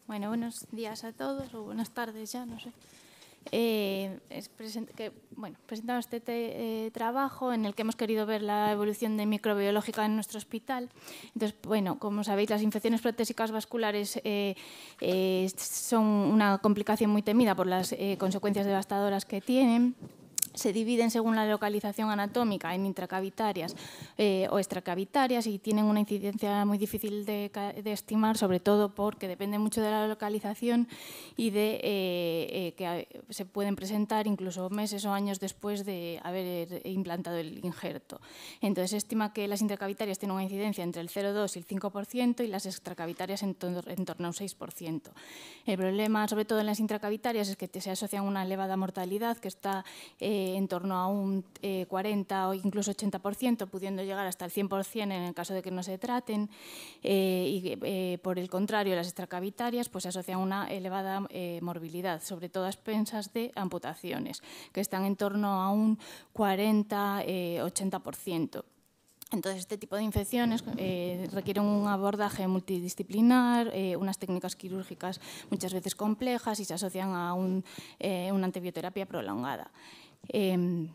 Bueno, buenos días a todos, o buenas tardes ya, no sé. Presentamos este trabajo en el que hemos querido ver la evolución de microbiológica en nuestro hospital. Entonces, bueno, como sabéis, las infecciones protésicas vasculares son una complicación muy temida por las consecuencias devastadoras que tienen. Se dividen según la localización anatómica en intracavitarias o extracavitarias y tienen una incidencia muy difícil de estimar, sobre todo porque depende mucho de la localización y de que se pueden presentar incluso meses o años después de haber implantado el injerto. Entonces, se estima que las intracavitarias tienen una incidencia entre el 0,2 y el 5% y las extracavitarias en torno a un 6%. El problema, sobre todo en las intracavitarias, es que se asocian a una elevada mortalidad que está en torno a un 40 o incluso 80%, pudiendo llegar hasta el 100% en el caso de que no se traten. Por el contrario, las extracavitarias pues, se asocian a una elevada morbilidad, sobre todo a expensas de amputaciones, que están en torno a un 40-80%. Entonces, este tipo de infecciones requieren un abordaje multidisciplinar, unas técnicas quirúrgicas muchas veces complejas y se asocian a una antibioterapia prolongada. En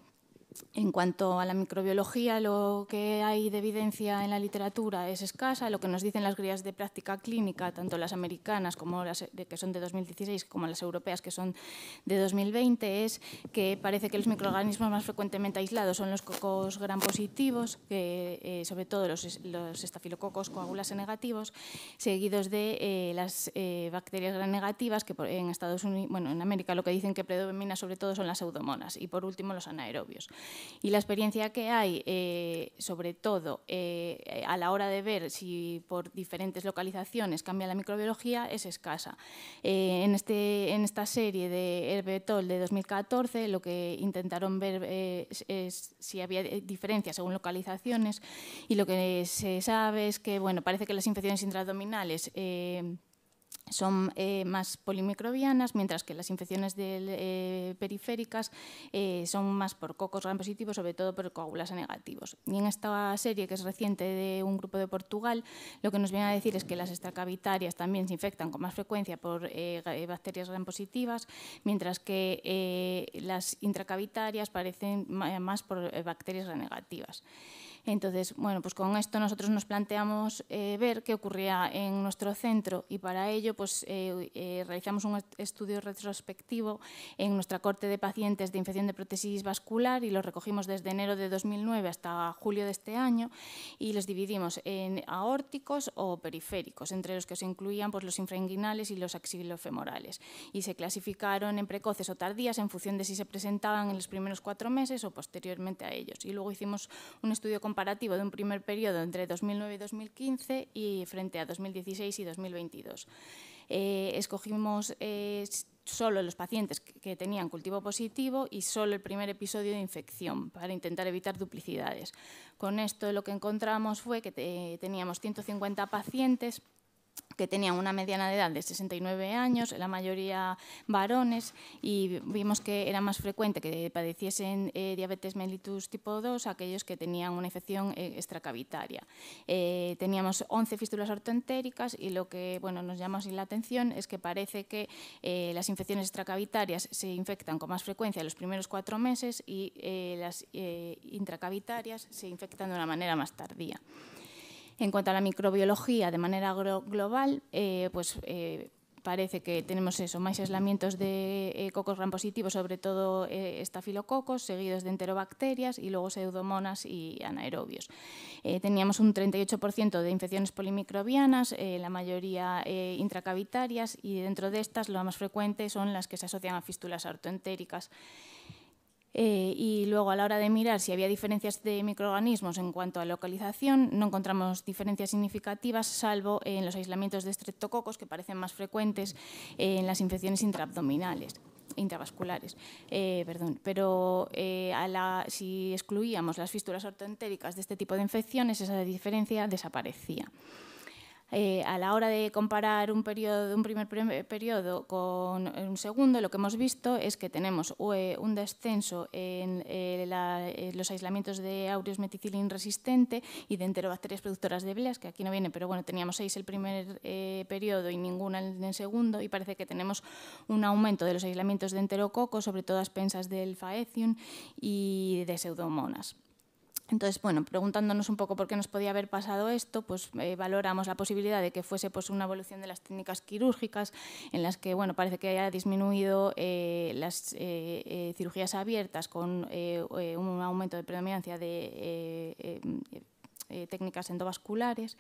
cuanto a la microbiología, lo que hay de evidencia en la literatura es escasa. Lo que nos dicen las guías de práctica clínica, tanto las americanas como las que son de 2016 como las europeas que son de 2020, es que parece que los microorganismos más frecuentemente aislados son los cocos gram positivos, que, sobre todo los estafilococos coagulase negativos, seguidos de las bacterias gram negativas, que en Estados Unidos, bueno, en América lo que dicen que predomina sobre todo son las pseudomonas, y por último los anaerobios. Y la experiencia que hay, sobre todo a la hora de ver si por diferentes localizaciones cambia la microbiología, es escasa. En esta serie de Herbetol de 2014, lo que intentaron ver es si había diferencias según localizaciones, y lo que se sabe es que, bueno, parece que las infecciones intraabdominales son más polimicrobianas, mientras que las infecciones periféricas son más por cocos gram positivos, sobre todo por coagulase negativos. Y en esta serie, que es reciente, de un grupo de Portugal, lo que nos viene a decir es que las extracavitarias también se infectan con más frecuencia por bacterias gram positivas, mientras que las intracavitarias parecen más por bacterias gram negativas. Entonces, bueno, pues con esto nosotros nos planteamos ver qué ocurría en nuestro centro, y para ello pues, realizamos un estudio retrospectivo en nuestra corte de pacientes de infección de prótesis vascular, y lo recogimos desde enero de 2009 hasta julio de este año, y los dividimos en aórticos o periféricos, entre los que se incluían pues, los infrainguinales y los axilofemorales, y se clasificaron en precoces o tardías en función de si se presentaban en los primeros 4 meses o posteriormente a ellos. Y luego hicimos un estudio comparativo de un primer periodo entre 2009 y 2015 y frente a 2016 y 2022. Escogimos solo los pacientes que tenían cultivo positivo y solo el primer episodio de infección para intentar evitar duplicidades. Con esto lo que encontramos fue que teníamos 150 pacientes que tenían una mediana de edad de 69 años, la mayoría varones, y vimos que era más frecuente que padeciesen diabetes mellitus tipo 2 aquellos que tenían una infección extracavitaria. Teníamos 11 fístulas ortoentéricas, y lo que nos llama así la atención es que parece que las infecciones extracavitarias se infectan con más frecuencia en los primeros 4 meses y las intracavitarias se infectan de una manera más tardía. En cuanto a la microbiología, de manera global, parece que tenemos más aislamientos de cocos gram positivos, sobre todo estafilococos, seguidos de enterobacterias y luego pseudomonas y anaerobios. Teníamos un 38% de infecciones polimicrobianas, la mayoría intracavitarias, y dentro de estas lo más frecuente son las que se asocian a fístulas ortoentéricas. Y luego, a la hora de mirar si había diferencias de microorganismos en cuanto a localización, no encontramos diferencias significativas, salvo en los aislamientos de estreptococos, que parecen más frecuentes en las infecciones intravasculares. Pero si excluíamos las fístulas ortoentéricas de este tipo de infecciones, esa diferencia desaparecía. A la hora de comparar un primer periodo con un segundo, lo que hemos visto es que tenemos un descenso en los aislamientos de aureus meticilin resistente y de enterobacterias productoras de bleas, que aquí no viene, pero bueno, teníamos 6 el primer periodo y ninguna en el segundo, y parece que tenemos un aumento de los aislamientos de enterococos, sobre todo a expensas del faecium y de pseudomonas. Entonces, bueno, preguntándonos un poco por qué nos podía haber pasado esto, pues valoramos la posibilidad de que fuese pues, una evolución de las técnicas quirúrgicas en las que, bueno, parece que haya disminuido las cirugías abiertas con un aumento de predominancia de técnicas endovasculares,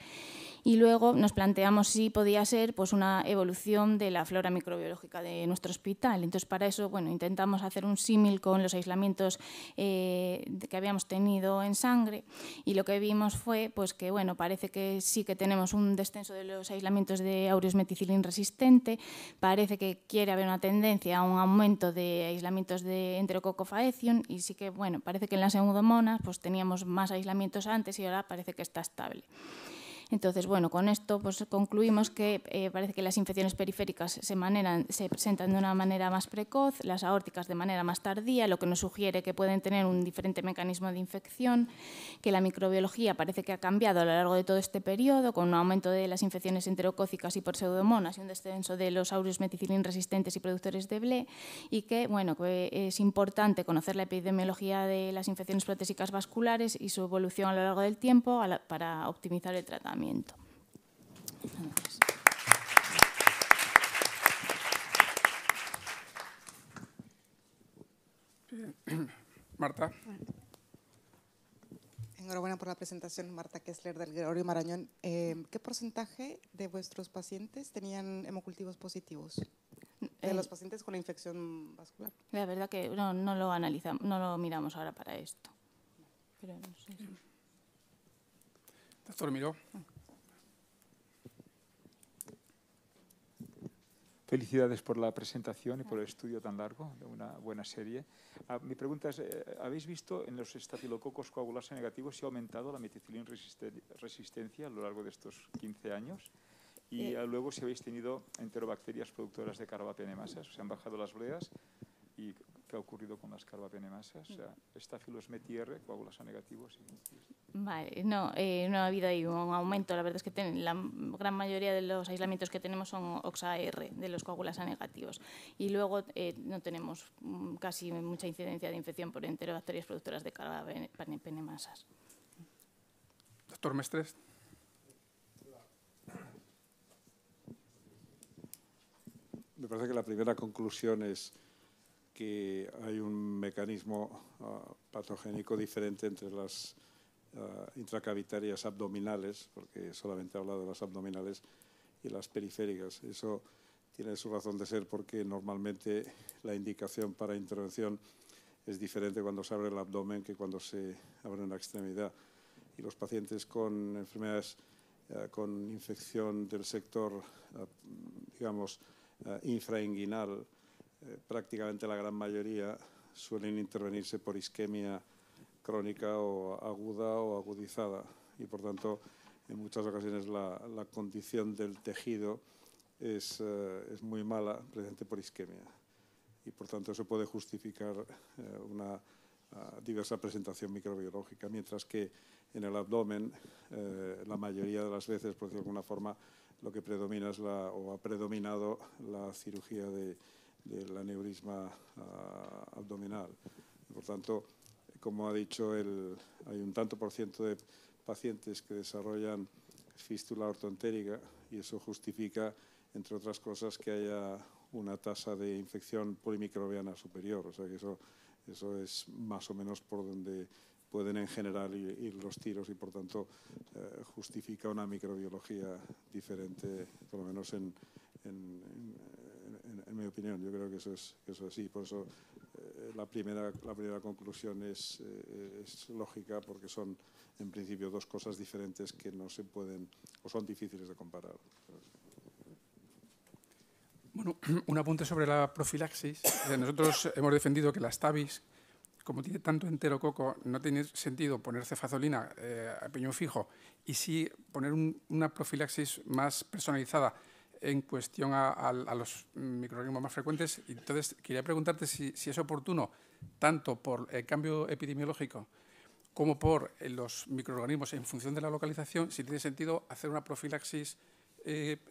y luego nos planteamos si podía ser pues, una evolución de la flora microbiológica de nuestro hospital. Entonces, para eso bueno, intentamos hacer un símil con los aislamientos que habíamos tenido en sangre, y lo que vimos fue pues, que bueno, parece que sí que tenemos un descenso de los aislamientos de aureus meticilin resistente, parece que quiere haber una tendencia a un aumento de aislamientos de enterococo faecium, y sí que bueno, parece que en las pseudomonas pues, teníamos más aislamientos antes y ahora parece que está estable. Entonces, bueno, con esto pues, concluimos que parece que las infecciones periféricas se presentan de una manera más precoz, las aórticas de manera más tardía, lo que nos sugiere que pueden tener un diferente mecanismo de infección, que la microbiología parece que ha cambiado a lo largo de todo este periodo, con un aumento de las infecciones enterocócicas y por pseudomonas y un descenso de los aureus meticilin resistentes y productores de BLE, y que, bueno, que es importante conocer la epidemiología de las infecciones protésicas vasculares y su evolución a lo largo del tiempo para optimizar el tratamiento. Marta. Enhorabuena por la presentación, Marta Kessler del Gregorio Marañón. ¿Qué porcentaje de vuestros pacientes tenían hemocultivos positivos? De los pacientes con la infección vascular. La verdad que no lo analizamos, no lo miramos ahora para esto. Pero no sé si... Doctor Miró. Felicidades por la presentación y por el estudio tan largo, de una buena serie. Mi pregunta es, ¿habéis visto en los estafilococos coagulasa negativos si ha aumentado la meticilin resistencia a lo largo de estos 15 años? Y luego si habéis tenido enterobacterias productoras de carbapenemasas, o sea, han bajado las bleas, ¿y qué ha ocurrido con las carbapenemasas? O sea, estafilos METIR, coagulasa negativos. Vale, no ha habido ahí un aumento. La verdad es que la gran mayoría de los aislamientos que tenemos son OXA-R, de los coagulasa negativos. Y luego no tenemos casi mucha incidencia de infección por enterobacterias productoras de carbapenemasas. Doctor Mestres. Me parece que la primera conclusión es que hay un mecanismo patogénico diferente entre las intracavitarias abdominales, porque solamente he hablado de las abdominales, y las periféricas. Eso tiene su razón de ser porque normalmente la indicación para intervención es diferente cuando se abre el abdomen que cuando se abre una extremidad. Y los pacientes con enfermedades con infección del sector, digamos, infrainguinal, prácticamente la gran mayoría suelen intervenirse por isquemia crónica o aguda o agudizada, y por tanto en muchas ocasiones la condición del tejido es muy mala, presente por isquemia, y por tanto eso puede justificar una diversa presentación microbiológica, mientras que en el abdomen la mayoría de las veces, por decirlo de alguna forma, lo que predomina es o ha predominado la cirugía del aneurisma abdominal. Por tanto, como ha dicho, hay un tanto por ciento de pacientes que desarrollan fístula ortoentérica, y eso justifica, entre otras cosas, que haya una tasa de infección polimicrobiana superior. O sea que eso es más o menos por donde pueden en general ir los tiros, y por tanto justifica una microbiología diferente, por lo menos en mi opinión. Yo creo que eso es así. Por eso la primera conclusión es lógica, porque son en principio dos cosas diferentes que no se pueden o son difíciles de comparar. Bueno, un apunte sobre la profilaxis. Nosotros hemos defendido que las TAVIs como tiene tanto enterococo, no tiene sentido poner cefazolina a piñón fijo y sí poner una profilaxis más personalizada en cuestión a los microorganismos más frecuentes. Entonces, quería preguntarte si es oportuno, tanto por el cambio epidemiológico como por los microorganismos en función de la localización, si tiene sentido hacer una profilaxis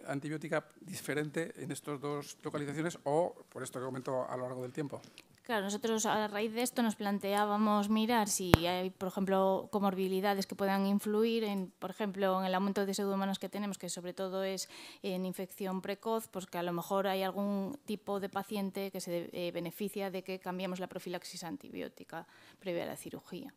antibiótica diferente en estas dos localizaciones o por esto que comento a lo largo del tiempo. Claro, nosotros a raíz de esto nos planteábamos mirar si hay, por ejemplo, comorbilidades que puedan influir, por ejemplo, en el aumento de pseudomonas que tenemos, que sobre todo es en infección precoz, pues que a lo mejor hay algún tipo de paciente que se beneficia de que cambiemos la profilaxis antibiótica previa a la cirugía.